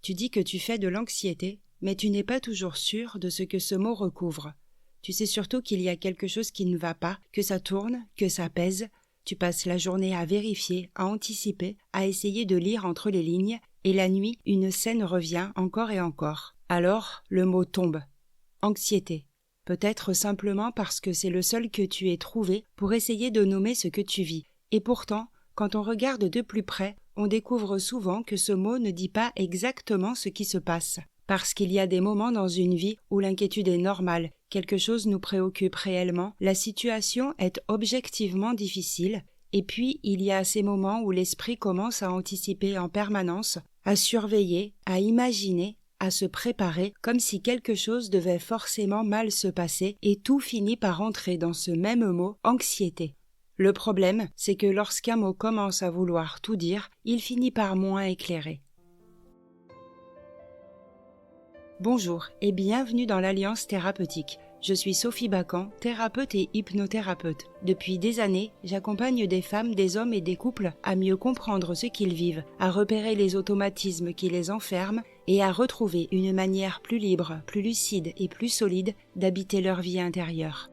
Tu dis que tu fais de l'anxiété, mais tu n'es pas toujours sûr de ce que ce mot recouvre. Tu sais surtout qu'il y a quelque chose qui ne va pas, que ça tourne, que ça pèse. Tu passes la journée à vérifier, à anticiper, à essayer de lire entre les lignes, et la nuit, une scène revient encore et encore. Alors, le mot tombe. Anxiété. Peut-être simplement parce que c'est le seul que tu aies trouvé pour essayer de nommer ce que tu vis. Et pourtant, quand on regarde de plus près, on découvre souvent que ce mot ne dit pas exactement ce qui se passe. Parce qu'il y a des moments dans une vie où l'inquiétude est normale, quelque chose nous préoccupe réellement, la situation est objectivement difficile, et puis il y a ces moments où l'esprit commence à anticiper en permanence, à surveiller, à imaginer, à se préparer comme si quelque chose devait forcément mal se passer, et tout finit par entrer dans ce même mot, anxiété. Le problème, c'est que lorsqu'un mot commence à vouloir tout dire, il finit par moins éclairer. Bonjour et bienvenue dans l'Alliance thérapeutique. Je suis Sophie Bacan, thérapeute et hypnothérapeute. Depuis des années, j'accompagne des femmes, des hommes et des couples à mieux comprendre ce qu'ils vivent, à repérer les automatismes qui les enferment et à retrouver une manière plus libre, plus lucide et plus solide d'habiter leur vie intérieure.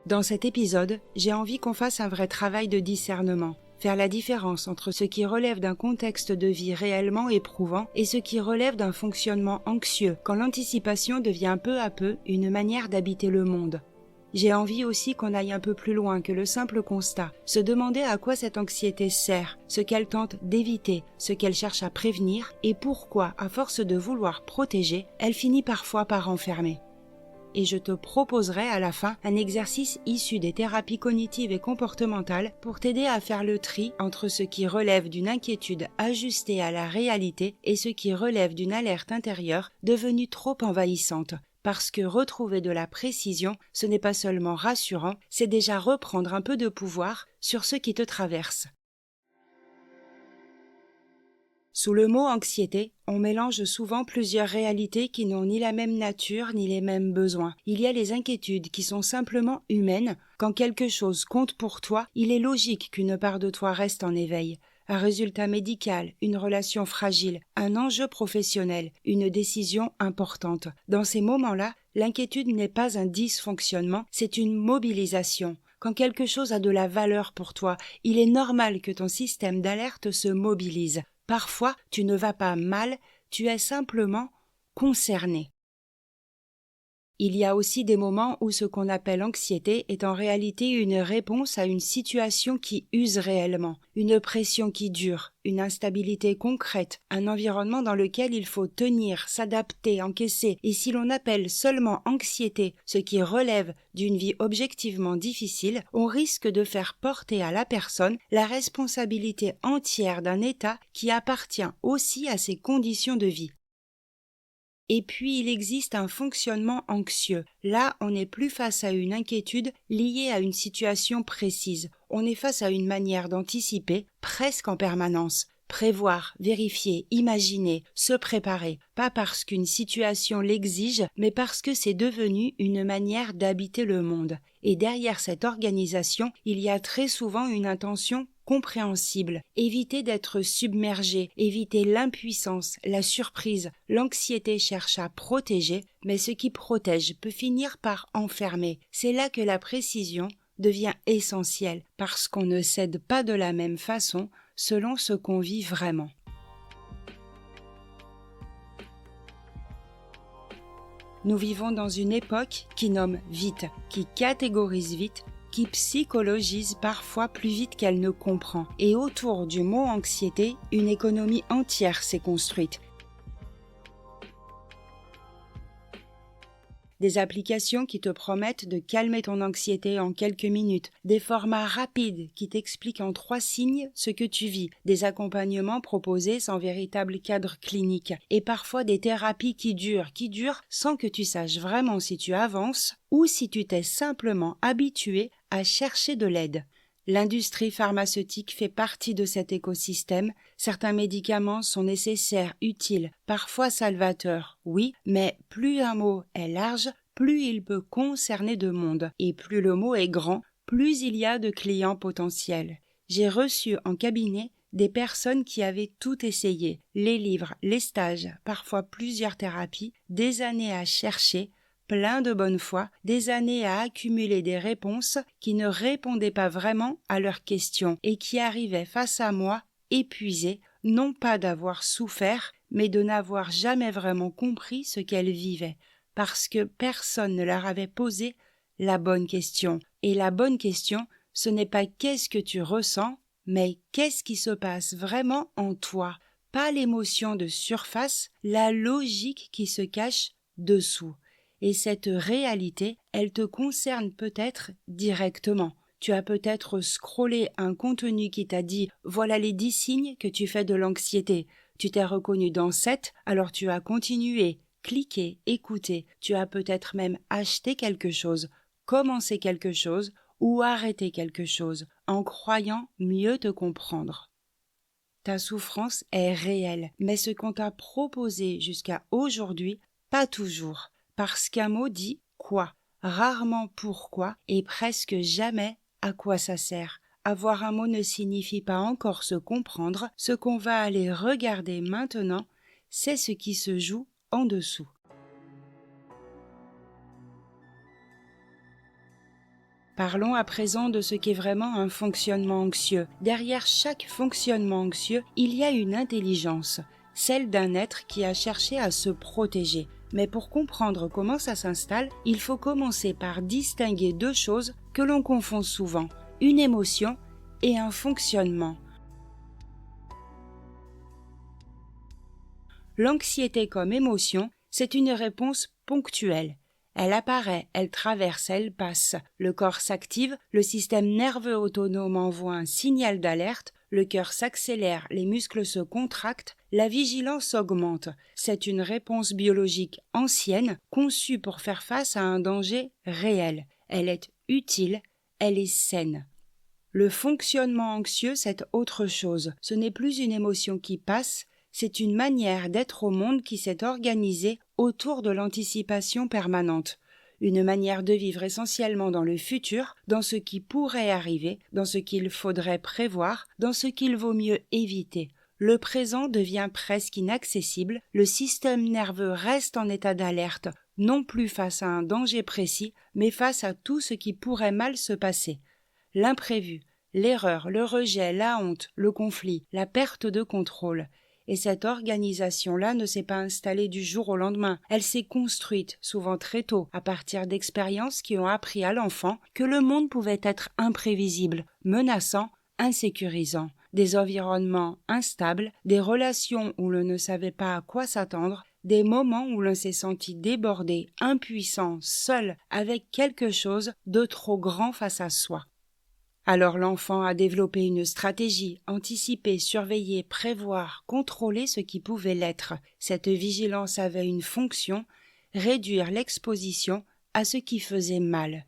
Dans cet épisode, j'ai envie qu'on fasse un vrai travail de discernement. Faire la différence entre ce qui relève d'un contexte de vie réellement éprouvant et ce qui relève d'un fonctionnement anxieux, quand l'anticipation devient peu à peu une manière d'habiter le monde. J'ai envie aussi qu'on aille un peu plus loin que le simple constat, se demander à quoi cette anxiété sert, ce qu'elle tente d'éviter, ce qu'elle cherche à prévenir et pourquoi, à force de vouloir protéger, elle finit parfois par enfermer. Et je te proposerai à la fin un exercice issu des thérapies cognitives et comportementales pour t'aider à faire le tri entre ce qui relève d'une inquiétude ajustée à la réalité et ce qui relève d'une alerte intérieure devenue trop envahissante. Parce que retrouver de la précision, ce n'est pas seulement rassurant, c'est déjà reprendre un peu de pouvoir sur ce qui te traverse. Sous le mot anxiété, on mélange souvent plusieurs réalités qui n'ont ni la même nature ni les mêmes besoins. Il y a les inquiétudes qui sont simplement humaines. Quand quelque chose compte pour toi, il est logique qu'une part de toi reste en éveil. Un résultat médical, une relation fragile, un enjeu professionnel, une décision importante. Dans ces moments-là, l'inquiétude n'est pas un dysfonctionnement, c'est une mobilisation. Quand quelque chose a de la valeur pour toi, il est normal que ton système d'alerte se mobilise. Parfois, tu ne vas pas mal, tu es simplement concerné. Il y a aussi des moments où ce qu'on appelle anxiété est en réalité une réponse à une situation qui use réellement, une pression qui dure, une instabilité concrète, un environnement dans lequel il faut tenir, s'adapter, encaisser. Et si l'on appelle seulement anxiété ce qui relève d'une vie objectivement difficile, on risque de faire porter à la personne la responsabilité entière d'un état qui appartient aussi à ses conditions de vie. Et puis il existe un fonctionnement anxieux. Là, on n'est plus face à une inquiétude liée à une situation précise. On est face à une manière d'anticiper, presque en permanence. Prévoir, vérifier, imaginer, se préparer. Pas parce qu'une situation l'exige, mais parce que c'est devenu une manière d'habiter le monde. Et derrière cette organisation, il y a très souvent une intention compréhensible, éviter d'être submergé, éviter l'impuissance, la surprise. L'anxiété cherche à protéger, mais ce qui protège peut finir par enfermer. C'est là que la précision devient essentielle, parce qu'on ne cède pas de la même façon selon ce qu'on vit vraiment. Nous vivons dans une époque qui nomme vite, qui catégorise vite, qui psychologise parfois plus vite qu'elle ne comprend. Et autour du mot anxiété, une économie entière s'est construite. Des applications qui te promettent de calmer ton anxiété en quelques minutes, des formats rapides qui t'expliquent en 3 signes ce que tu vis, des accompagnements proposés sans véritable cadre clinique, et parfois des thérapies qui durent sans que tu saches vraiment si tu avances ou si tu t'es simplement habitué à chercher de l'aide. L'industrie pharmaceutique fait partie de cet écosystème. Certains médicaments sont nécessaires, utiles, parfois salvateurs, oui, mais plus un mot est large, plus il peut concerner de monde. Et plus le mot est grand, plus il y a de clients potentiels. J'ai reçu en cabinet des personnes qui avaient tout essayé, les livres, les stages, parfois plusieurs thérapies, des années à chercher, plein de bonne foi, des années à accumuler des réponses qui ne répondaient pas vraiment à leurs questions et qui arrivaient face à moi épuisées, non pas d'avoir souffert, mais de n'avoir jamais vraiment compris ce qu'elles vivaient, parce que personne ne leur avait posé la bonne question. Et la bonne question, ce n'est pas qu'est-ce que tu ressens, mais qu'est-ce qui se passe vraiment en toi, pas l'émotion de surface, la logique qui se cache dessous. Et cette réalité, elle te concerne peut-être directement. Tu as peut-être scrollé un contenu qui t'a dit « Voilà les 10 signes que tu fais de l'anxiété ». Tu t'es reconnu dans 7, alors tu as continué, cliqué, écouté. Tu as peut-être même acheté quelque chose, commencé quelque chose ou arrêté quelque chose, en croyant mieux te comprendre. Ta souffrance est réelle, mais ce qu'on t'a proposé jusqu'à aujourd'hui, pas toujours, parce qu'un mot dit « quoi », rarement « pourquoi » et presque jamais « à quoi ça sert ». Avoir un mot ne signifie pas encore se comprendre, ce qu'on va aller regarder maintenant, c'est ce qui se joue en dessous. Parlons à présent de ce qu'est vraiment un fonctionnement anxieux. Derrière chaque fonctionnement anxieux, il y a une intelligence, celle d'un être qui a cherché à se protéger. Mais pour comprendre comment ça s'installe, il faut commencer par distinguer deux choses que l'on confond souvent, une émotion et un fonctionnement. L'anxiété comme émotion, c'est une réponse ponctuelle. Elle apparaît, elle traverse, elle passe. Le corps s'active, le système nerveux autonome envoie un signal d'alerte, le cœur s'accélère, les muscles se contractent, la vigilance augmente. C'est une réponse biologique ancienne, conçue pour faire face à un danger réel. Elle est utile, elle est saine. Le fonctionnement anxieux, c'est autre chose. Ce n'est plus une émotion qui passe, c'est une manière d'être au monde qui s'est organisée autour de l'anticipation permanente. Une manière de vivre essentiellement dans le futur, dans ce qui pourrait arriver, dans ce qu'il faudrait prévoir, dans ce qu'il vaut mieux éviter. Le présent devient presque inaccessible, le système nerveux reste en état d'alerte, non plus face à un danger précis, mais face à tout ce qui pourrait mal se passer. L'imprévu, l'erreur, le rejet, la honte, le conflit, la perte de contrôle. Et cette organisation-là ne s'est pas installée du jour au lendemain. Elle s'est construite, souvent très tôt, à partir d'expériences qui ont appris à l'enfant que le monde pouvait être imprévisible, menaçant, insécurisant. Des environnements instables, des relations où l'on ne savait pas à quoi s'attendre, des moments où l'on s'est senti débordé, impuissant, seul, avec quelque chose de trop grand face à soi. Alors l'enfant a développé une stratégie, anticiper, surveiller, prévoir, contrôler ce qui pouvait l'être. Cette vigilance avait une fonction, réduire l'exposition à ce qui faisait mal.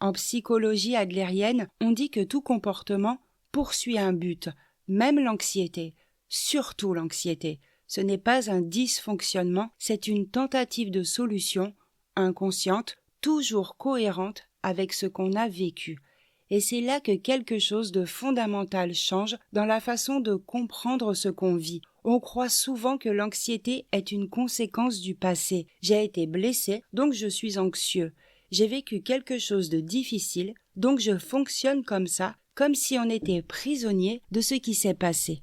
En psychologie adlérienne, on dit que tout comportement poursuit un but, même l'anxiété, surtout l'anxiété. Ce n'est pas un dysfonctionnement, c'est une tentative de solution, inconsciente, toujours cohérente avec ce qu'on a vécu. Et c'est là que quelque chose de fondamental change dans la façon de comprendre ce qu'on vit. On croit souvent que l'anxiété est une conséquence du passé. J'ai été blessé, donc je suis anxieux. J'ai vécu quelque chose de difficile, donc je fonctionne comme ça, comme si on était prisonnier de ce qui s'est passé.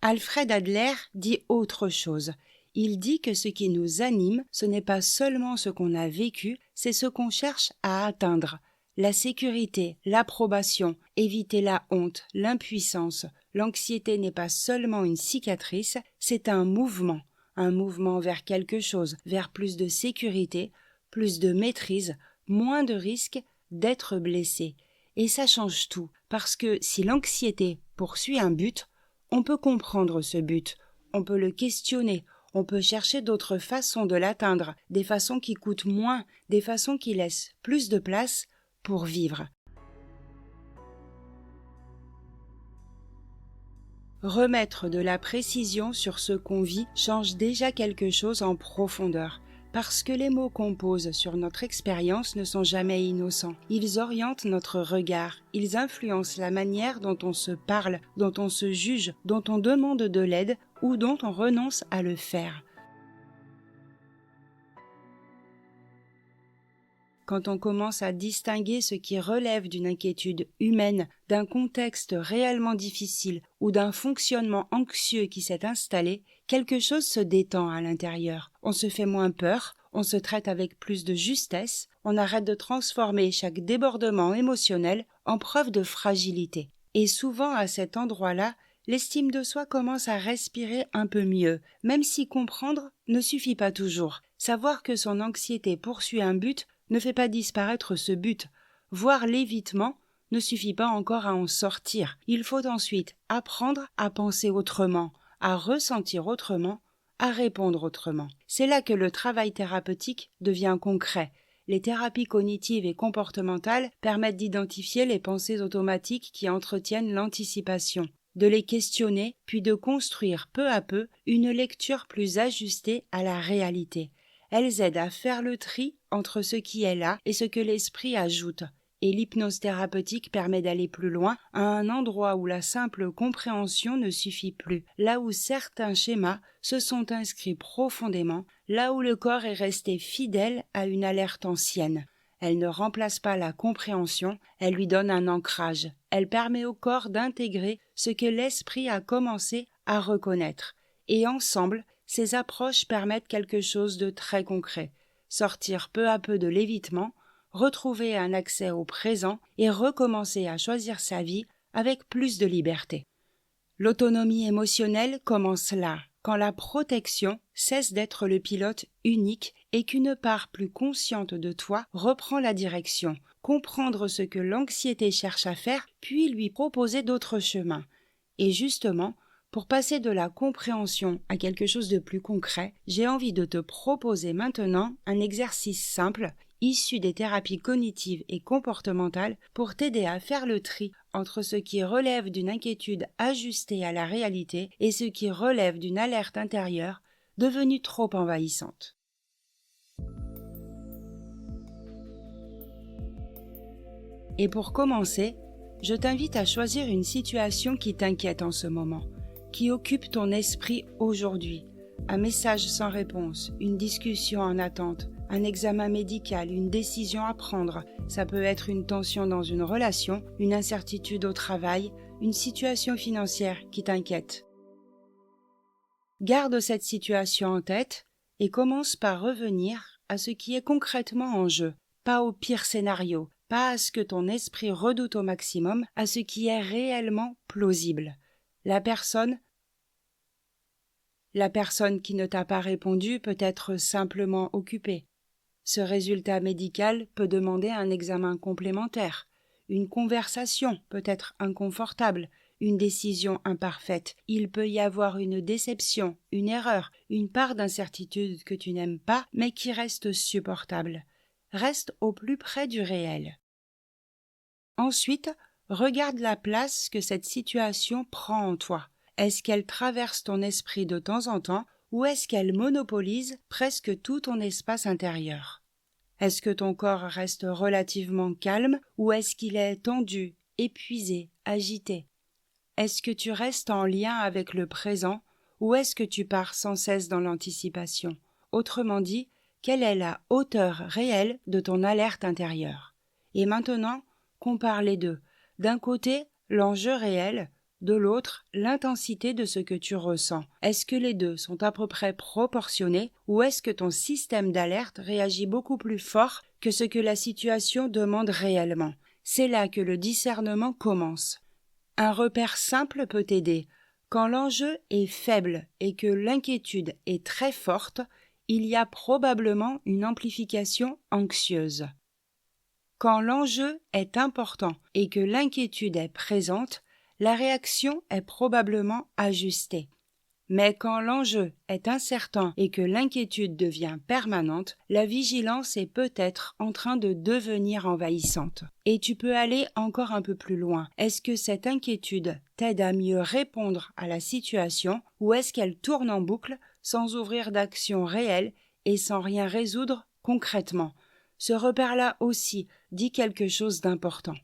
Alfred Adler dit autre chose. Il dit que ce qui nous anime, ce n'est pas seulement ce qu'on a vécu, c'est ce qu'on cherche à atteindre. La sécurité, l'approbation, éviter la honte, l'impuissance. L'anxiété n'est pas seulement une cicatrice, c'est un mouvement vers quelque chose, vers plus de sécurité, plus de maîtrise, moins de risque d'être blessé. Et ça change tout, parce que si l'anxiété poursuit un but, on peut comprendre ce but, on peut le questionner, on peut chercher d'autres façons de l'atteindre, des façons qui coûtent moins, des façons qui laissent plus de place pour vivre. Remettre de la précision sur ce qu'on vit change déjà quelque chose en profondeur. Parce que les mots qu'on pose sur notre expérience ne sont jamais innocents. Ils orientent notre regard, ils influencent la manière dont on se parle, dont on se juge, dont on demande de l'aide ou dont on renonce à le faire. Quand on commence à distinguer ce qui relève d'une inquiétude humaine, d'un contexte réellement difficile ou d'un fonctionnement anxieux qui s'est installé, quelque chose se détend à l'intérieur. On se fait moins peur, on se traite avec plus de justesse, on arrête de transformer chaque débordement émotionnel en preuve de fragilité. Et souvent, à cet endroit-là, l'estime de soi commence à respirer un peu mieux, même si comprendre ne suffit pas toujours. Savoir que son anxiété poursuit un but ne fait pas disparaître ce but. Voir l'évitement ne suffit pas encore à en sortir. Il faut ensuite apprendre à penser autrement, à ressentir autrement, à répondre autrement. C'est là que le travail thérapeutique devient concret. Les thérapies cognitives et comportementales permettent d'identifier les pensées automatiques qui entretiennent l'anticipation, de les questionner, puis de construire peu à peu une lecture plus ajustée à la réalité. Elles aident à faire le tri entre ce qui est là et ce que l'esprit ajoute. Et l'hypnose thérapeutique permet d'aller plus loin, à un endroit où la simple compréhension ne suffit plus, là où certains schémas se sont inscrits profondément, là où le corps est resté fidèle à une alerte ancienne. Elle ne remplace pas la compréhension, elle lui donne un ancrage. Elle permet au corps d'intégrer ce que l'esprit a commencé à reconnaître. Et ensemble, ces approches permettent quelque chose de très concret. Sortir peu à peu de l'évitement, retrouver un accès au présent et recommencer à choisir sa vie avec plus de liberté. L'autonomie émotionnelle commence là, quand la protection cesse d'être le pilote unique et qu'une part plus consciente de toi reprend la direction, comprendre ce que l'anxiété cherche à faire, puis lui proposer d'autres chemins. Et justement, pour passer de la compréhension à quelque chose de plus concret, j'ai envie de te proposer maintenant un exercice simple, issu des thérapies cognitives et comportementales, pour t'aider à faire le tri entre ce qui relève d'une inquiétude ajustée à la réalité et ce qui relève d'une alerte intérieure devenue trop envahissante. Et pour commencer, je t'invite à choisir une situation qui t'inquiète en ce moment, qui occupe ton esprit aujourd'hui. Un message sans réponse, une discussion en attente, un examen médical, une décision à prendre. Ça peut être une tension dans une relation, une incertitude au travail, une situation financière qui t'inquiète. Garde cette situation en tête et commence par revenir à ce qui est concrètement en jeu, pas au pire scénario, pas à ce que ton esprit redoute au maximum, à ce qui est réellement plausible. La personne qui ne t'a pas répondu peut être simplement occupée. Ce résultat médical peut demander un examen complémentaire. Une conversation peut être inconfortable, une décision imparfaite. Il peut y avoir une déception, une erreur, une part d'incertitude que tu n'aimes pas, mais qui reste supportable. Reste au plus près du réel. Ensuite, regarde la place que cette situation prend en toi. Est-ce qu'elle traverse ton esprit de temps en temps ou est-ce qu'elle monopolise presque tout ton espace intérieur? Est-ce que ton corps reste relativement calme ou est-ce qu'il est tendu, épuisé, agité? Est-ce que tu restes en lien avec le présent ou est-ce que tu pars sans cesse dans l'anticipation? Autrement dit, quelle est la hauteur réelle de ton alerte intérieure? Et maintenant, compare les deux. D'un côté, l'enjeu réel, de l'autre, l'intensité de ce que tu ressens. Est-ce que les deux sont à peu près proportionnés ou est-ce que ton système d'alerte réagit beaucoup plus fort que ce que la situation demande réellement? C'est là que le discernement commence. Un repère simple peut t'aider. Quand l'enjeu est faible et que l'inquiétude est très forte, il y a probablement une amplification anxieuse. Quand l'enjeu est important et que l'inquiétude est présente, la réaction est probablement ajustée. Mais quand l'enjeu est incertain et que l'inquiétude devient permanente, la vigilance est peut-être en train de devenir envahissante. Et tu peux aller encore un peu plus loin. Est-ce que cette inquiétude t'aide à mieux répondre à la situation ou est-ce qu'elle tourne en boucle sans ouvrir d'action réelle et sans rien résoudre concrètement. Ce repère-là aussi dit quelque chose d'important.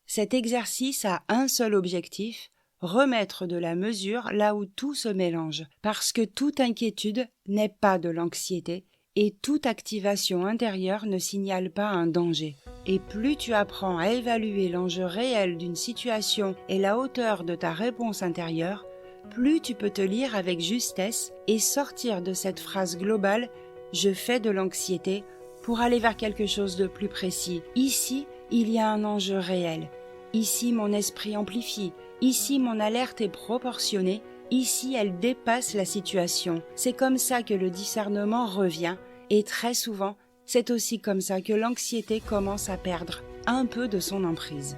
Cet exercice a un seul objectif, remettre de la mesure là où tout se mélange, parce que toute inquiétude n'est pas de l'anxiété et toute activation intérieure ne signale pas un danger. Et plus tu apprends à évaluer l'enjeu réel d'une situation et la hauteur de ta réponse intérieure, plus tu peux te lire avec justesse et sortir de cette phrase globale « je fais de l'anxiété » pour aller vers quelque chose de plus précis. Ici, il y a un enjeu réel. Ici, mon esprit amplifie. Ici, mon alerte est proportionnée. Ici, elle dépasse la situation. C'est comme ça que le discernement revient. Et très souvent, c'est aussi comme ça que l'anxiété commence à perdre un peu de son emprise.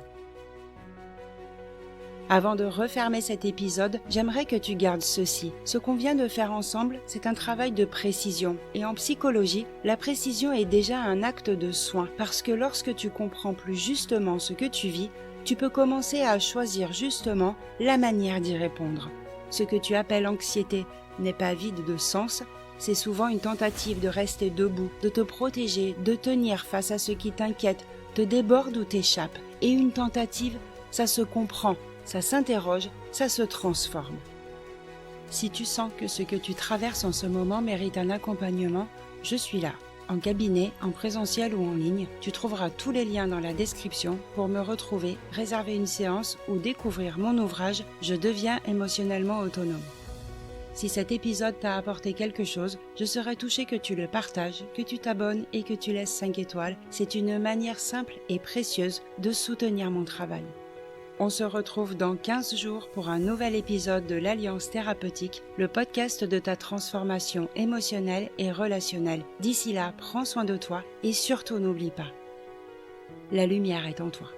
Avant de refermer cet épisode, j'aimerais que tu gardes ceci. Ce qu'on vient de faire ensemble, c'est un travail de précision. Et en psychologie, la précision est déjà un acte de soin, parce que lorsque tu comprends plus justement ce que tu vis, tu peux commencer à choisir justement la manière d'y répondre. Ce que tu appelles anxiété n'est pas vide de sens, c'est souvent une tentative de rester debout, de te protéger, de tenir face à ce qui t'inquiète, te déborde ou t'échappe. Et une tentative, ça se comprend. Ça s'interroge, ça se transforme. Si tu sens que ce que tu traverses en ce moment mérite un accompagnement, je suis là. En cabinet, en présentiel ou en ligne, tu trouveras tous les liens dans la description pour me retrouver, réserver une séance ou découvrir mon ouvrage « Je deviens émotionnellement autonome ». Si cet épisode t'a apporté quelque chose, je serais touchée que tu le partages, que tu t'abonnes et que tu laisses 5 étoiles. C'est une manière simple et précieuse de soutenir mon travail. On se retrouve dans 15 jours pour un nouvel épisode de l'Alliance thérapeutique, le podcast de ta transformation émotionnelle et relationnelle. D'ici là, prends soin de toi et surtout n'oublie pas, la lumière est en toi.